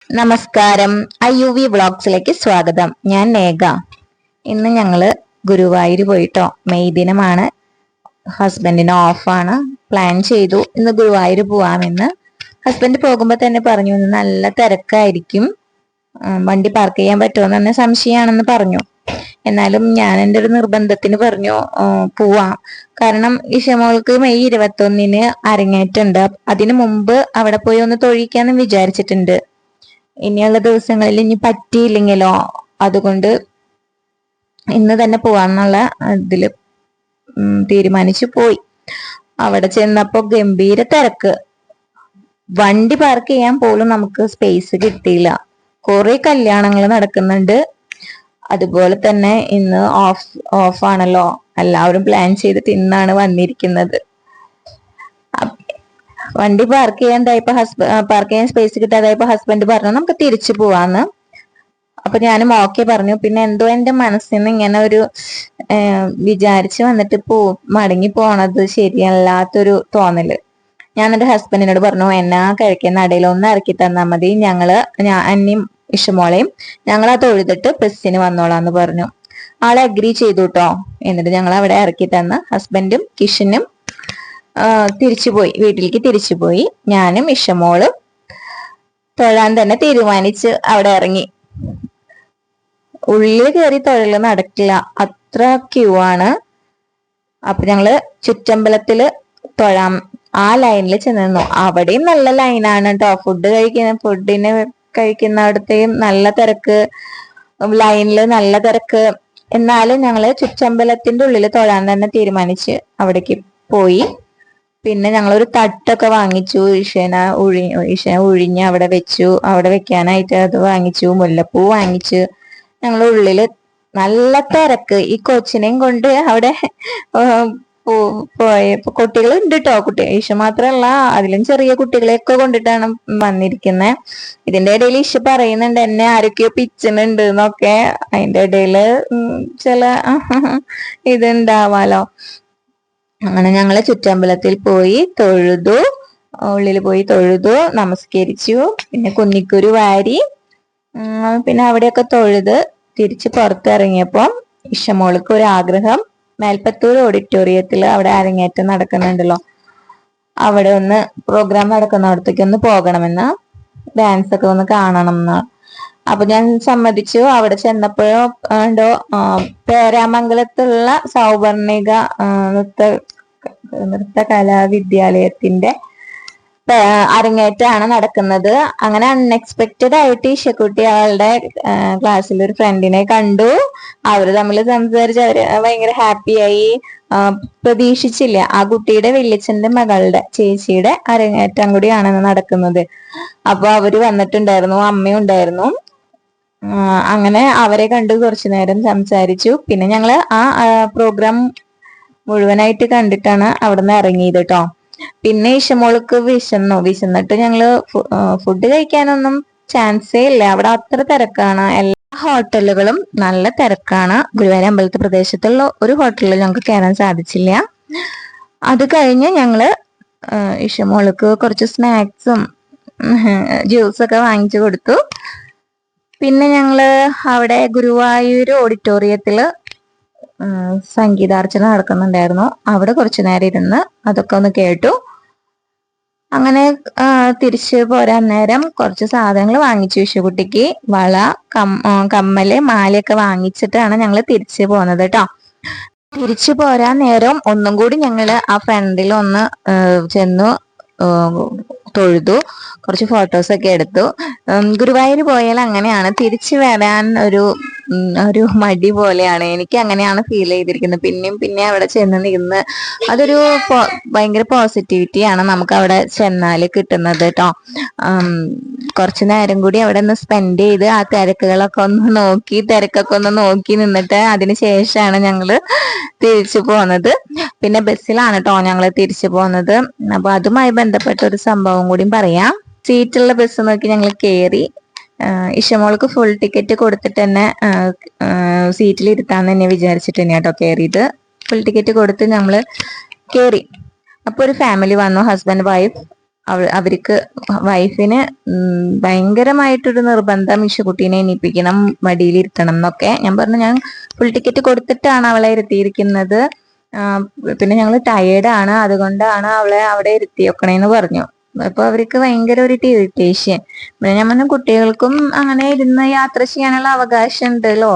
നമസ്കാരം. IUV വ്ളോഗ്സിലേക്ക് സ്വാഗതം. ഞാൻ നേഗ. ഇന്ന് ഞങ്ങള് ഗുരുവായൂർ പോയിട്ടോ. മെയ് ദിനമാണ്, ഹസ്ബൻഡിന് ഓഫാണ്. പ്ലാൻ ചെയ്തു ഇന്ന് ഗുരുവായൂർ പോവാമെന്ന്. ഹസ്ബൻഡ് പോകുമ്പോ തന്നെ പറഞ്ഞു ഇന്ന് നല്ല തിരക്കായിരിക്കും, വണ്ടി പാർക്ക് ചെയ്യാൻ പറ്റുമെന്ന് തന്നെ സംശയമാണെന്ന് പറഞ്ഞു. എന്നാലും ഞാൻ എൻ്റെ ഒരു നിർബന്ധത്തിന് പറഞ്ഞു പോവാം. കാരണം ഇഷമോൾക്ക് മെയ് 21 അരങ്ങേറ്റുണ്ട്. അതിനു മുമ്പ് അവിടെ പോയി ഒന്ന് തൊഴിക്കാന്ന് വിചാരിച്ചിട്ടുണ്ട്. ഇനിയുള്ള ദിവസങ്ങളിൽ ഇനി പറ്റിയില്ലെങ്കിലോ, അതുകൊണ്ട് ഇന്ന് തന്നെ പോവാന്നുള്ള ഇതില് തീരുമാനിച്ചു പോയി. അവിടെ ചെന്നപ്പോ ഗംഭീര തിരക്ക്. വണ്ടി പാർക്ക് ചെയ്യാൻ പോലും നമുക്ക് സ്പേസ് കിട്ടിയില്ല. കുറെ കല്യാണങ്ങൾ നടക്കുന്നുണ്ട്. അതുപോലെ തന്നെ ഇന്ന് ഓഫാണല്ലോ, എല്ലാവരും പ്ലാൻ ചെയ്തിട്ട് ഇന്നാണ് വന്നിരിക്കുന്നത്. വണ്ടി പാർക്ക് ചെയ്യാൻ സ്പേസ് കിട്ടാതായപ്പോ ഹസ്ബൻഡ് പറഞ്ഞു നമുക്ക് തിരിച്ചു പോവാന്ന്. അപ്പൊ ഞാനും ഓക്കെ പറഞ്ഞു. പിന്നെ എന്തോ എന്റെ മനസ്സിൽ നിന്ന് ഇങ്ങനെ ഒരു വിചാരിച്ചു വന്നിട്ട് മടങ്ങി പോണത് ശരിയല്ലാത്തൊരു തോന്നല്. ഞാൻ എന്റെ ഹസ്ബൻഡിനോട് പറഞ്ഞു എന്നാ കഴിക്കുന്ന ഇടയിൽ ഒന്ന് ഇറക്കി തന്നാൽ മതി, എന്നെയും ഇഷമോളെയും ഞങ്ങൾ ആ തൊഴുതിട്ട് ബസ്സിന് വന്നോളാന്ന് പറഞ്ഞു. ആളെ അഗ്രി ചെയ്തു കേട്ടോ. എന്നിട്ട് ഞങ്ങൾ അവിടെ ഇറക്കി തന്ന് ഹസ്ബൻഡും കിഷനും വീട്ടിലേക്ക് തിരിച്ചുപോയി. ഞാനും ഇഷമോളും തൊഴാൻ തന്നെ തീരുമാനിച്ച് അവിടെ ഇറങ്ങി. ഉള്ളിൽ കയറി തൊഴല് നടക്കില്ല, അത്ര ക്യൂ ആണ്. അപ്പൊ ഞങ്ങള് ചുറ്റമ്പലത്തില് തൊഴാം ആ ലൈനിൽ ചെന്നു. അവിടെയും നല്ല ലൈനാണ് കേട്ടോ. ഫുഡിന് കഴിക്കുന്നിടത്തെയും നല്ല തിരക്ക്, ലൈനില് നല്ല തിരക്ക്. എന്നാലും ഞങ്ങള് ചുറ്റമ്പലത്തിന്റെ ഉള്ളിൽ തൊഴാൻ തന്നെ തീരുമാനിച്ച് അവിടേക്ക് പോയി. പിന്നെ ഞങ്ങളൊരു തട്ടൊക്കെ വാങ്ങിച്ചു. ഇഷന ഉഴിഞ്ഞ് അവിടെ വെച്ചു. അവിടെ വെക്കാനായിട്ട് അത് വാങ്ങിച്ചു. മുല്ലപ്പൂ വാങ്ങിച്ചു. ഞങ്ങൾ ഉള്ളില് നല്ല തിരക്ക്. ഈ കൊച്ചിനെയും കൊണ്ട് അവിടെ പോയപ്പോ കുട്ടികൾ ഉണ്ട് കേട്ടോ. ഈശ മാത്രല്ല, അതിലും ചെറിയ കുട്ടികളെയൊക്കെ കൊണ്ടിട്ടാണ് വന്നിരിക്കുന്നത്. ഇതിന്റെ ഇടയിൽ ഈശ പറയുന്നുണ്ട് എന്നെ ആരൊക്കെയോ പിച്ചുന്നുണ്ട് എന്നൊക്കെ. അതിന്റെ ഇടയില് ചില ഇതുണ്ടാവാലോ. അങ്ങനെ ഞങ്ങള് ചുറ്റമ്പലത്തിൽ പോയി തൊഴുതു. ഉള്ളിൽ പോയി തൊഴുതു, നമസ്കരിച്ചു. പിന്നെ കുന്നിക്കുരു വാരി, പിന്നെ അവിടെയൊക്കെ തൊഴുത് തിരിച്ച് പുറത്തിറങ്ങിയപ്പോ ഇഷമോൾക്ക് ഒരു ആഗ്രഹം. മേൽപ്പത്തൂർ ഓഡിറ്റോറിയത്തിൽ അവിടെ അരങ്ങേറ്റം നടക്കുന്നുണ്ടല്ലോ, അവിടെ ഒന്ന് പ്രോഗ്രാം നടക്കുന്നിടത്തേക്ക് ഒന്ന് പോകണമെന്ന്, ഡാൻസ് ഒക്കെ ഒന്ന് കാണണമെന്ന്. അപ്പൊ ഞാൻ സമ്മതിച്ചു. അവിടെ ചെന്നപ്പോഴോ പേരാമംഗലത്തുള്ള സൗവർണിക നൃത്ത കലാവിദ്യാലയത്തിന്റെ അരങ്ങേറ്റാണ് നടക്കുന്നത്. അങ്ങനെ അൺഎക്സ്പെക്റ്റഡ് ആയിട്ട് ഈശക്കുട്ടി അവളുടെ ക്ലാസ്സിൽ ഒരു ഫ്രണ്ടിനെ കണ്ടു. അവര് തമ്മിൽ സംസാരിച്ച് അവര് ഭയങ്കര ഹാപ്പിയായി. പ്രതീക്ഷിച്ചില്ല, ആ കുട്ടിയുടെ വല്യച്ഛന്റെ മകളുടെ ചേച്ചിയുടെ അരങ്ങേറ്റം കൂടിയാണ് നടക്കുന്നത്. അപ്പൊ അവര് വന്നിട്ടുണ്ടായിരുന്നു, അമ്മയും ഉണ്ടായിരുന്നു. അങ്ങനെ അവരെ കണ്ടു കുറച്ചു നേരം സംസാരിച്ചു. പിന്നെ ഞങ്ങള് ആ പ്രോഗ്രാം മുഴുവനായിട്ട് കണ്ടിട്ടാണ് അവിടുന്ന് ഇറങ്ങിയത് കേട്ടോ. പിന്നെ ഇഷമോൾക്ക് വിശന്നിട്ട് ഞങ്ങള് ഫുഡ് കഴിക്കാനൊന്നും ചാൻസേ ഇല്ല. അവിടെ അത്ര തിരക്കാണ്. എല്ലാ ഹോട്ടലുകളും നല്ല തിരക്കാണ്. ഗുരുവായൂർ അമ്പലത്തെ പ്രദേശത്തുള്ള ഒരു ഹോട്ടലിൽ ഞങ്ങൾക്ക് കയറാൻ സാധിച്ചില്ല. അത് കഴിഞ്ഞ് ഞങ്ങള് ഇഷമോൾക്ക് കുറച്ച് സ്നാക്സും ജ്യൂസൊക്കെ വാങ്ങിച്ചു കൊടുത്തു. പിന്നെ ഞങ്ങള് അവിടെ ഗുരുവായൂർ ഓഡിറ്റോറിയത്തില് സംഗീതാർച്ചന നടക്കുന്നുണ്ടായിരുന്നു. അവിടെ കുറച്ചു നേരം ഇരുന്ന് അതൊക്കെ ഒന്ന് കേട്ടു. അങ്ങനെ തിരിച്ച് പോരാൻ നേരം കുറച്ച് സാധനങ്ങൾ വാങ്ങിച്ചു. വിഷുകുട്ടിക്ക് വള, കമ്മല്, മാലയൊക്കെ വാങ്ങിച്ചിട്ടാണ് ഞങ്ങൾ തിരിച്ചു പോകുന്നത് കേട്ടോ. തിരിച്ചു പോരാൻ നേരം ഒന്നും കൂടി ഞങ്ങള് ആ ഫ്രണ്ടിൽ ഒന്ന് ചെന്നു തൊഴുതു. കുറച്ച് ഫോട്ടോസൊക്കെ എടുത്തു. ഗുരുവായൂർ പോയാൽ അങ്ങനെയാണ്, തിരിച്ചു വരാൻ ഒരു മടി പോലെയാണ്. എനിക്ക് അങ്ങനെയാണ് ഫീൽ ചെയ്തിരിക്കുന്നത്. പിന്നെ അവിടെ ചെന്ന് നിന്ന് അതൊരു ഭയങ്കര പോസിറ്റിവിറ്റിയാണ് നമുക്ക് അവിടെ ചെന്നാല് കിട്ടുന്നത് കേട്ടോ. കുറച്ചു നേരം കൂടി അവിടെ ഒന്ന് സ്പെൻഡ് ചെയ്ത് ആ തിരക്കൊക്കെ ഒന്ന് നോക്കി നിന്നിട്ട് അതിന് ശേഷമാണ് ഞങ്ങള് തിരിച്ചു പോകുന്നത്. പിന്നെ ബസ്സിലാണ് കേട്ടോ ഞങ്ങള് തിരിച്ചു പോകുന്നത്. അപ്പൊ അതുമായി ബന്ധപ്പെട്ട ഒരു സംഭവം കൂടി പറയാം. സീറ്റുള്ള ബസ് നോക്കി ഞങ്ങൾ കയറി. ഇഷമോൾക്ക് ഫുൾ ടിക്കറ്റ് കൊടുത്തിട്ട് തന്നെ സീറ്റിൽ ഇരുത്താന്ന് തന്നെ വിചാരിച്ചിട്ട് തന്നെയാ കേട്ടോ കയറിയത്. ഫുൾ ടിക്കറ്റ് കൊടുത്ത് നമ്മള് കയറി. അപ്പൊ ഒരു ഫാമിലി വന്നു, ഹസ്ബൻഡ് വൈഫ്. അവർക്ക് വൈഫിന് ഭയങ്കരമായിട്ടൊരു നിർബന്ധം ഇഷുകുട്ടീനെ എണീപ്പിക്കണം, മടിയിലിരുത്തണം എന്നൊക്കെ. ഞാൻ പറഞ്ഞു ഞാൻ ഫുൾ ടിക്കറ്റ് കൊടുത്തിട്ടാണ് അവളെ ഇരുത്തിയിരിക്കുന്നത്, പിന്നെ ഞങ്ങൾ ടയേർഡാണ്, അതുകൊണ്ടാണ് അവളെ അവിടെ ഇരുത്തിയേക്കണേന്ന് പറഞ്ഞു. അപ്പൊ അവർക്ക് ഭയങ്കര ഒരു ഇറിറ്റേഷൻ. പിന്നെ ഞാൻ പറഞ്ഞു കുട്ടികൾക്കും അങ്ങനെ ഇരുന്ന് യാത്ര ചെയ്യാനുള്ള അവകാശം ഉണ്ടല്ലോ,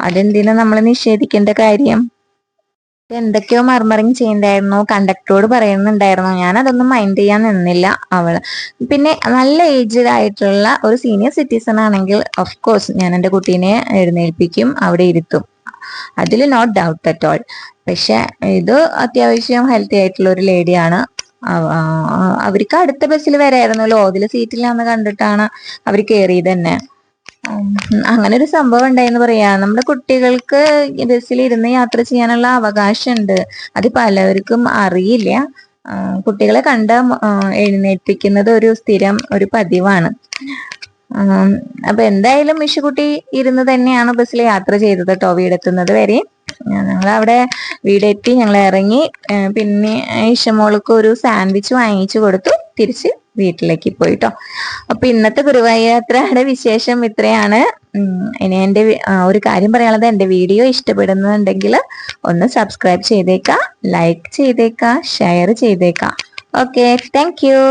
അതെന്തിനാ നമ്മൾ നിഷേധിക്കേണ്ട കാര്യം. എന്തൊക്കെയോ മർമറിങ് ചെയ്യണ്ടായിരുന്നു, കണ്ടക്ടറോട് പറയുന്നുണ്ടായിരുന്നു. ഞാൻ അതൊന്നും മൈൻഡ് ചെയ്യാൻ നിന്നില്ല. അവള് പിന്നെ നല്ല ഏജ്ഡ് ആയിട്ടുള്ള ഒരു സീനിയർ സിറ്റിസൺ ആണെങ്കിൽ ഓഫ് കോഴ്സ് ഞാൻ എൻ്റെ കുട്ടീനെ എഴുന്നേൽപ്പിക്കും, അവിടെ ഇരുത്തും, അതിൽ നോട്ട് ഡൗട്ട് അറ്റ് ഓൾ. പക്ഷെ ഇത് അത്യാവശ്യം ഹെൽത്തി ആയിട്ടുള്ള ഒരു ലേഡിയാണ്. അവർക്ക് അടുത്ത ബസ്സിൽ വരായിരുന്നല്ലോ, അതിൽ സീറ്റിലാന്ന് കണ്ടിട്ടാണ് അവർ കയറിയത് തന്നെ. അങ്ങനെ ഒരു സംഭവം ഉണ്ടായെന്ന് പറയാ. നമ്മുടെ കുട്ടികൾക്ക് ബസ്സിൽ ഇരുന്ന് യാത്ര ചെയ്യാനുള്ള അവകാശമുണ്ട്, അത് പലവർക്കും അറിയില്ല. കുട്ടികളെ കണ്ട എഴുന്നേൽപ്പിക്കുന്നത് ഒരു സ്ഥിരം ഒരു പതിവാണ്. അപ്പൊ എന്തായാലും മിഷുകുട്ടി ഇരുന്ന് തന്നെയാണ് ബസ്സിൽ യാത്ര ചെയ്തത് കേട്ടോ, വീടെത്തുന്നത് വരെ. ഞങ്ങൾ അവിടെ വീടെത്തി, ഞങ്ങൾ ഇറങ്ങി. പിന്നെ ഇഷമോൾക്ക് ഒരു സാൻഡ്വിച്ച് വാങ്ങിച്ചു കൊടുത്തു, തിരിച്ച് വീട്ടിലേക്ക് പോയിട്ടോ. അപ്പൊ ഇന്നത്തെ ഗുരുവായൂർ യാത്രയുടെ വിശേഷം ഇത്രയാണ്. ഇനി എൻ്റെ ഒരു കാര്യം പറയാനുള്ളത്, എൻ്റെ വീഡിയോ ഇഷ്ടപ്പെടുന്നുണ്ടെങ്കിൽ ഒന്ന് സബ്സ്ക്രൈബ് ചെയ്തേക്കാം, ലൈക്ക് ചെയ്തേക്കാം, ഷെയർ ചെയ്തേക്കാം. Okay, thank you.